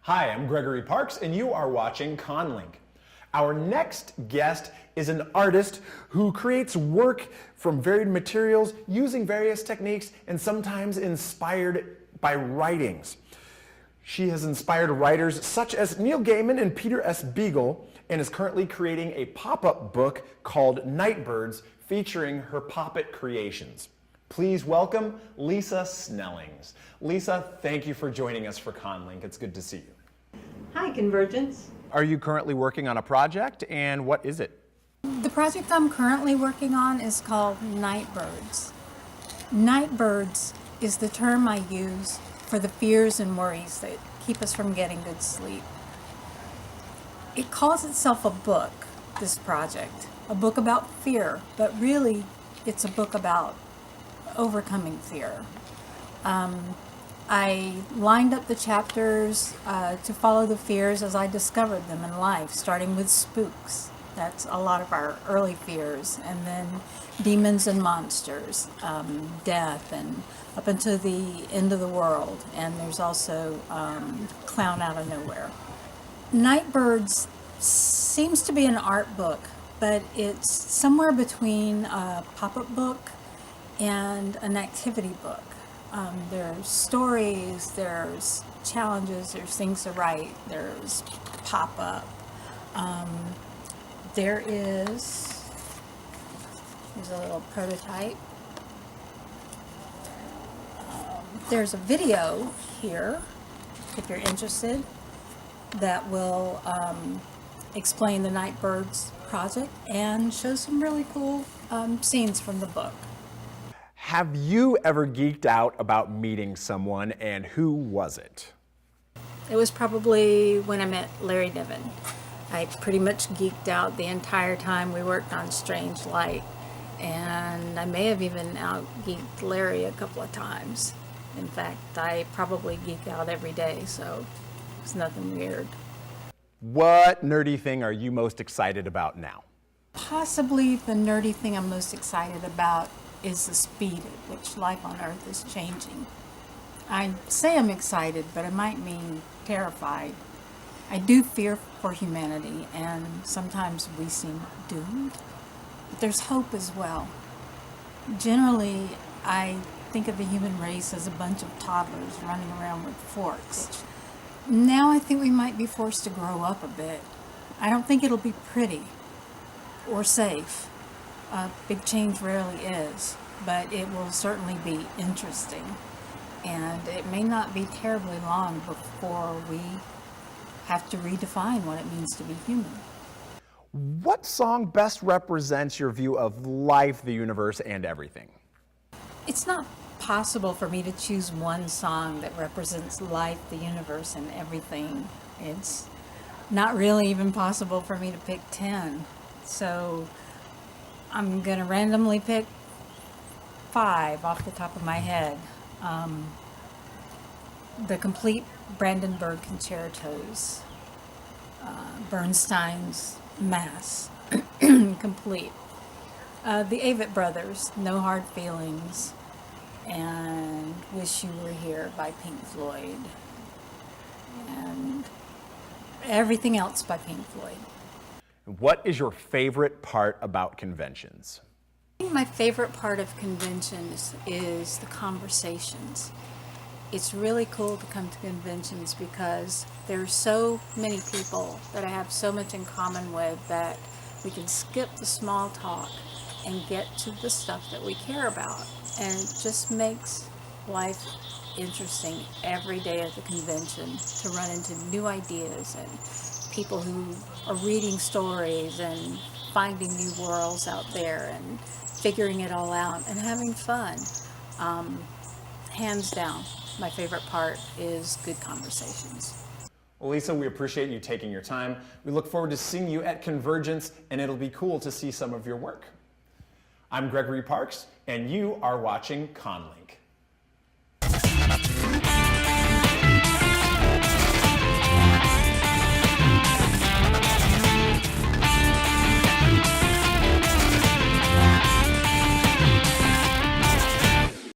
Hi, I'm Gregory Parks, and you are watching ConLink. Our next guest is an artist who creates work from varied materials using various techniques and sometimes inspired by writings. She has inspired writers such as Neil Gaiman and Peter S. Bichel and is currently creating a pop-up book called Nightbirds featuring her poppet creations. Please welcome Lisa Snellings. Lisa, thank you for joining us for ConLink. It's good to see you. Hi, CONvergence. Are you currently working on a project, and what is it? The project I'm currently working on is called Nightbirds. Nightbirds is the term I use for the fears and worries that keep us from getting good sleep. It calls itself a book, this project, a book about fear, but really it's a book about overcoming fear. I lined up the chapters to follow the fears as I discovered them in life, starting with spooks. That's a lot of our early fears, and then demons and monsters, death, and up until the end of the world. And there's also Clown Out of Nowhere. Nightbirds seems to be an art book, but it's somewhere between a pop-up book and an activity book. There's stories, there's challenges, there's things to write, there's pop-up. Here's a little prototype. There's a video here, if you're interested, that will explain the Nightbirds project and show some really cool scenes from the book. Have you ever geeked out about meeting someone, and who was it? It was probably when I met Larry Niven. I pretty much geeked out the entire time we worked on Strange Light, and I may have even out-geeked Larry a couple of times. In fact, I probably geek out every day, so it's nothing weird. What nerdy thing are you most excited about now? Possibly the nerdy thing I'm most excited about is the speed at which life on Earth is changing. I say I'm excited, but it might mean terrified. I do fear for humanity, and sometimes we seem doomed. But there's hope as well. Generally, I think of the human race as a bunch of toddlers running around with forks. Now I think we might be forced to grow up a bit. I don't think it'll be pretty or safe. Big change rarely is, but it will certainly be interesting. And it may not be terribly long before we have to redefine what it means to be human. What song best represents your view of life, the universe, and everything? It's not possible for me to choose one song that represents life, the universe, and everything. It's not really even possible for me to pick 10. So I'm going to randomly pick 5 off the top of my head. The complete Brandenburg Concertos, Bernstein's Mass, complete. The Avett Brothers, No Hard Feelings, and Wish You Were Here by Pink Floyd, and everything else by Pink Floyd. What is your favorite part about conventions? I think my favorite part of conventions is the conversations. It's really cool to come to conventions because there are so many people that I have so much in common with that we can skip the small talk and get to the stuff that we care about. And it just makes life interesting every day at the convention to run into new ideas and people who are reading stories and finding new worlds out there and figuring it all out and having fun. Hands down, my favorite part is good conversations. Well, Lisa, we appreciate you taking your time. We look forward to seeing you at CONvergence, and it'll be cool to see some of your work. I'm Gregory Parks, and you are watching ConLink.